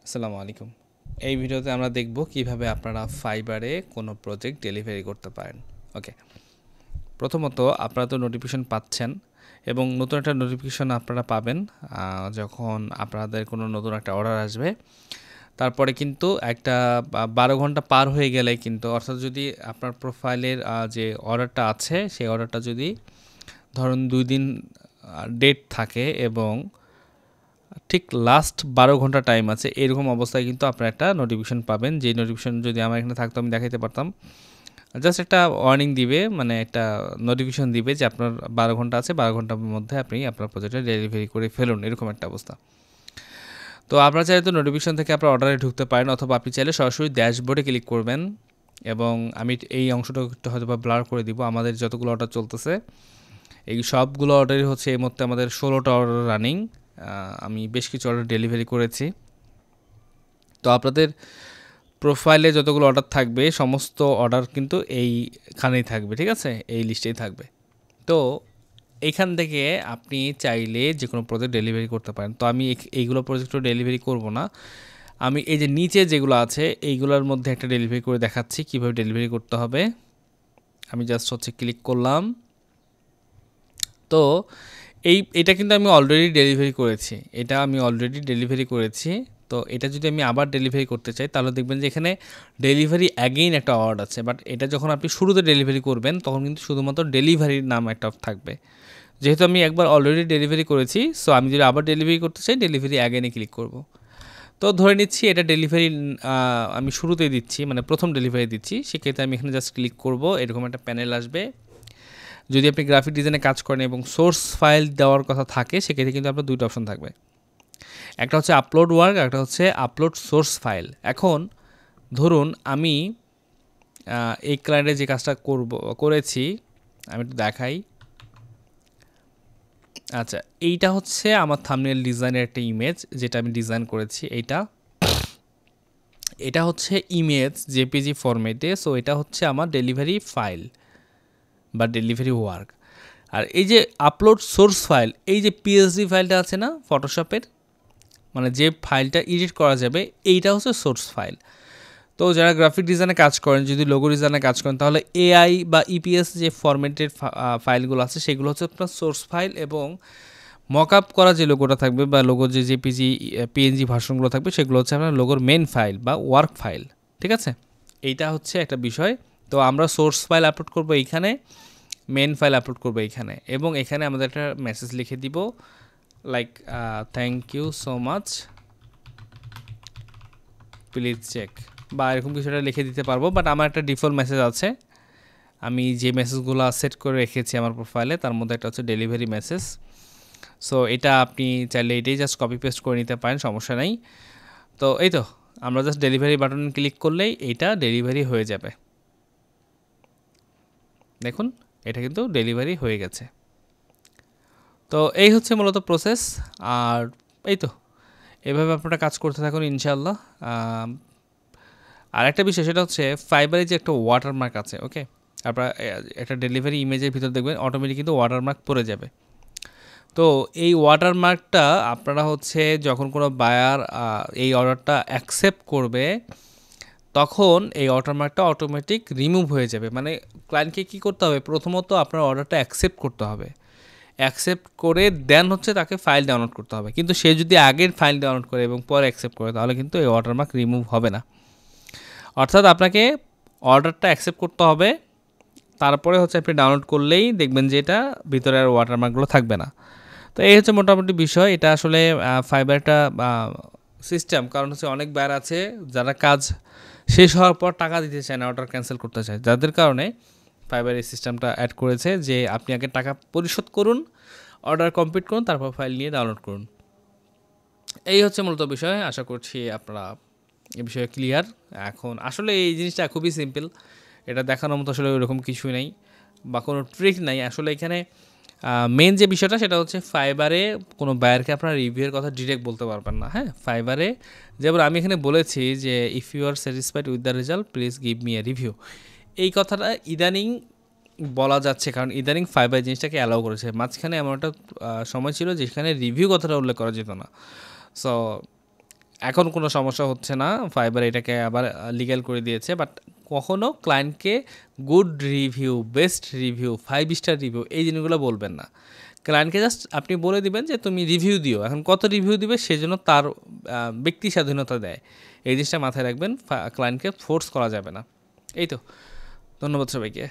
আসসালামু আলাইকুম। এই ভিডিওতে আমরা দেখব কিভাবে আপনারা ফাইবারে কোনো প্রজেক্ট ডেলিভারি করতে পারেন। ওকে। প্রথমত আপনারা তো নোটিফিকেশন পাচ্ছেন এবং নতুন একটা নোটিফিকেশন আপনারা পাবেন যখন আপনাদের কোনো নতুন একটা অর্ডার আসবে। তারপরে কিন্তু একটা 12 ঘন্টা পার হয়ে গেলে কিন্তু অর্থাৎ যদি আপনার প্রোফাইলের যে অর্ডারটা আছে সেই অর্ডারটা যদি ধরুন 2 দিন ডেট থাকে এবং ঠিক লাস্ট 12 ঘন্টা টাইম আছে, এরকম অবস্থায় কিন্তু আপনারা একটা নোটিফিকেশন পাবেন। যেই নোটিফিকেশন যদি আমার এখানে থাকতো আমি দেখাইতে পারতাম। জাস্ট একটা ওয়ার্নিং দিবে, মানে একটা নোটিফিকেশন দিবে যে আপনার 12 ঘন্টা আছে, 12 ঘন্টার মধ্যে আপনি আপনার প্রজেক্টটা ডেলিভারি করে ফেলুন, এরকম একটা অবস্থা। তো আপনারা চাইলে তো নোটিফিকেশন থেকে আপনার অর্ডারে ঢুকতে পারেন, অথবা আপনি চাইলে সরাসরি ড্যাশবোর্ডে ক্লিক করবেন। এবং আমি এই অংশটা একটু হয়তো বা ব্লার করে দিব। আমাদের যতগুলো অর্ডার চলতেছে এই সবগুলো অর্ডারই হচ্ছে এই মুহূর্তে আমাদের 16টা অর্ডার রানিং। আমি বেশ কিছু অর্ডার ডেলিভারি করেছি। তো আপনাদের প্রোফাইলে যতগুলো অর্ডার থাকবে সমস্ত অর্ডার কিন্তু এইখানেই থাকবে, ঠিক আছে, এই লিস্টেই থাকবে। তো এইখান থেকে আপনি চাইলে যে কোনো প্রজেক্ট ডেলিভারি করতে পারেন। তো আমি এইগুলো প্রজেক্টও ডেলিভারি করব না, আমি এই যে নিচে যেগুলো আছে এইগুলোর মধ্যে একটা ডেলিভারি করে দেখাচ্ছি কীভাবে ডেলিভারি করতে হবে। আমি জাস্ট হচ্ছে ক্লিক করলাম। তো এটা কিন্তু আমি অলরেডি ডেলিভারি করেছি, তো এটা যদি আমি আবার ডেলিভারি করতে চাই তাহলে দেখবেন যে এখানে ডেলিভারি অ্যাগেইন একটা ওয়ার্ড আছে। বাট এটা যখন আপনি শুরুতে ডেলিভারি করবেন তখন কিন্তু শুধুমাত্র ডেলিভারির নাম একটা থাকবে। যেহেতু আমি একবার অলরেডি ডেলিভারি করেছি, সো আমি যদি আবার ডেলিভারি করতে চাই ডেলিভারি অ্যাগেইনে ক্লিক করব। তো ধরে নিচ্ছি এটা ডেলিভারি আমি শুরুতেই দিচ্ছি, মানে প্রথম ডেলিভারি দিচ্ছি, সেক্ষেত্রে আমি এখানে জাস্ট ক্লিক করব, এরকম একটা প্যানেল আসবে। যদি আপনি গ্রাফিক ডিজাইনে কাজ করেন এবং সোর্স ফাইল দেওয়ার কথা থাকে সেক্ষেত্রে কিন্তু আপনার দুইটা অপশন থাকবে, একটা হচ্ছে আপলোড ওয়ার্ক, একটা হচ্ছে আপলোড সোর্স ফাইল। এখন ধরুন আমি এই ক্লায়েন্টে যে কাজটা করেছি আমি একটু দেখাই। আচ্ছা, এইটা হচ্ছে আমার থাম্বনেল ডিজাইনের একটা ইমেজ যেটা আমি ডিজাইন করেছি। এটা হচ্ছে ইমেজ জেপিজি ফরম্যাটে। সো এটা হচ্ছে আমার ডেলিভারি ফাইল বা ডেলিভারি ওয়ার্ক। আর এই যে আপলোড সোর্স ফাইল, এই যে পিএসডি ফাইলটা আছে না ফটোশপের, মানে যে ফাইলটা এডিট করা যাবে, এইটা হচ্ছে সোর্স ফাইল। তো যারা গ্রাফিক ডিজাইনে কাজ করেন, যদি লোগো ডিজাইনে কাজ করেন, তাহলে এআই বা ইপিএস যে ফরম্যাটের ফাইলগুলো আছে সেগুলো হচ্ছে আপনার সোর্স ফাইল, এবং মকআপ করা যে লোগোটা থাকবে বা লোগোর যে জেপিজি পিএনজি ভার্সনগুলো থাকবে সেগুলো হচ্ছে আপনার লোগোর মেন ফাইল বা ওয়ার্ক ফাইল, ঠিক আছে। এইটা হচ্ছে একটা বিষয়। তো আমরা সোর্স ফাইল আপলোড করব এইখানে, মেন ফাইল আপলোড করবো এইখানে, এবং এখানে আমাদের একটা মেসেজ লিখে দিব like thank you so much, please check, বা এরকম কিছুটা লিখে দিতে পারবো। বাট আমার একটা ডিফল্ট মেসেজ আছে, আমি যে মেসেজগুলো সেট করে রেখেছি আমার প্রোফাইলে তার মধ্যে একটা হচ্ছে ডেলিভারি মেসেজ। সো এটা আপনি চাইলে এটাই জাস্ট কপি পেস্ট করে নিতে পারেন, সমস্যা নাই। তো এই তো আমরা জাস্ট ডেলিভারি বাটন ক্লিক করলেই এইটা ডেলিভারি হয়ে যাবে। দেখুন এটা কিন্তু ডেলিভারি হয়ে গেছে। তো এই হচ্ছে মূলত প্রসেস। আর এই তো এভাবে আপনারা কাজ করতে থাকুন ইনশাআল্লাহ। আর একটা বিষয় সেটা হচ্ছে ফাইবারে যে একটা ওয়াটারমার্ক আছে, ওকে, আপনারা একটা ডেলিভারি ইমেজের ভিতর দেখবেন অটোমেটিক কিন্তু ওয়াটারমার্ক পড়ে যাবে। তো এই ওয়াটারমার্কটা আপনারা হচ্ছে যখন কোনো বায়ার এই অর্ডারটা অ্যাকসেপ্ট করবে তখন এই ওয়াটারমার্কটা অটোমেটিক রিমুভ হয়ে যাবে। মানে ক্লায়েন্টকে কী করতে হবে, প্রথমত আপনার অর্ডারটা অ্যাকসেপ্ট করতে হবে, অ্যাকসেপ্ট করে দেন হচ্ছে তাকে ফাইল ডাউনলোড করতে হবে। কিন্তু সে যদি আগের ফাইল ডাউনলোড করে এবং পরে অ্যাকসেপ্ট করে তাহলে কিন্তু এই ওয়াটারমার্ক রিমুভ হবে না। অর্থাৎ আপনাকে অর্ডারটা অ্যাকসেপ্ট করতে হবে, তারপরে হচ্ছে আপনি ডাউনলোড করলেই দেখবেন যে এটা ভিতরে আর ওয়াটারমার্কগুলো থাকবে না। তো এই হচ্ছে মোটামুটি বিষয়। এটা আসলে ফাইবার একটা সিস্টেম, কারণ হচ্ছে অনেক বায়ার আছে যারা কাজ শেষ হওয়ার পর টাকা দিতে চায় না, অর্ডার ক্যান্সেল করতে চায়, যাদের কারণে ফাইবার এই সিস্টেমটা অ্যাড করেছে যে আপনি আগে টাকা পরিশোধ করুন, অর্ডার কমপ্লিট করুন, তারপর ফাইল নিয়ে ডাউনলোড করুন। এই হচ্ছে মূলত বিষয়। আশা করছি আপনারা এই বিষয়ে ক্লিয়ার। এখন আসলে এই জিনিসটা খুবই সিম্পল, এটা দেখানোর মতো আসলে ওইরকম কিছুই নেই বা কোনো ট্রিক নাই। আসলে এখানে মেন যে বিষয়টা সেটা হচ্ছে ফাইবারে কোনো বায়ারকে আপনার রিভিউয়ের কথা ডিরেক্ট বলতে পারবেন না। হ্যাঁ, ফাইবারে যেমন আমি এখানে বলেছি যে if you are satisfied with the result please give me a review, এই কথাটা ইদানিং বলা যাচ্ছে, কারণ ইদানিং ফাইবার জিনিসটাকে অ্যালাউ করেছে। মাঝখানে এমন একটা সময় ছিল যেখানে রিভিউ কথাটা উল্লেখ করা যেত না। সো এখন কোনো সমস্যা হচ্ছে না, ফাইবার এটাকে আবার লিগ্যাল করে দিয়েছে। বাট কখনও ক্লায়েন্টকে good review, best review, 5 star review এই জিনিসগুলো বলবেন না। ক্লায়েন্টকে জাস্ট আপনি বলে দিবেন যে তুমি রিভিউ দিও। এখন কত রিভিউ দিবে সেজন্য তার ব্যক্তি স্বাধীনতা দেয়। এই জিনিসটা মাথায় রাখবেন, ক্লায়েন্টকে ফোর্স করা যাবে না। এই তো, ধন্যবাদ সবাইকে।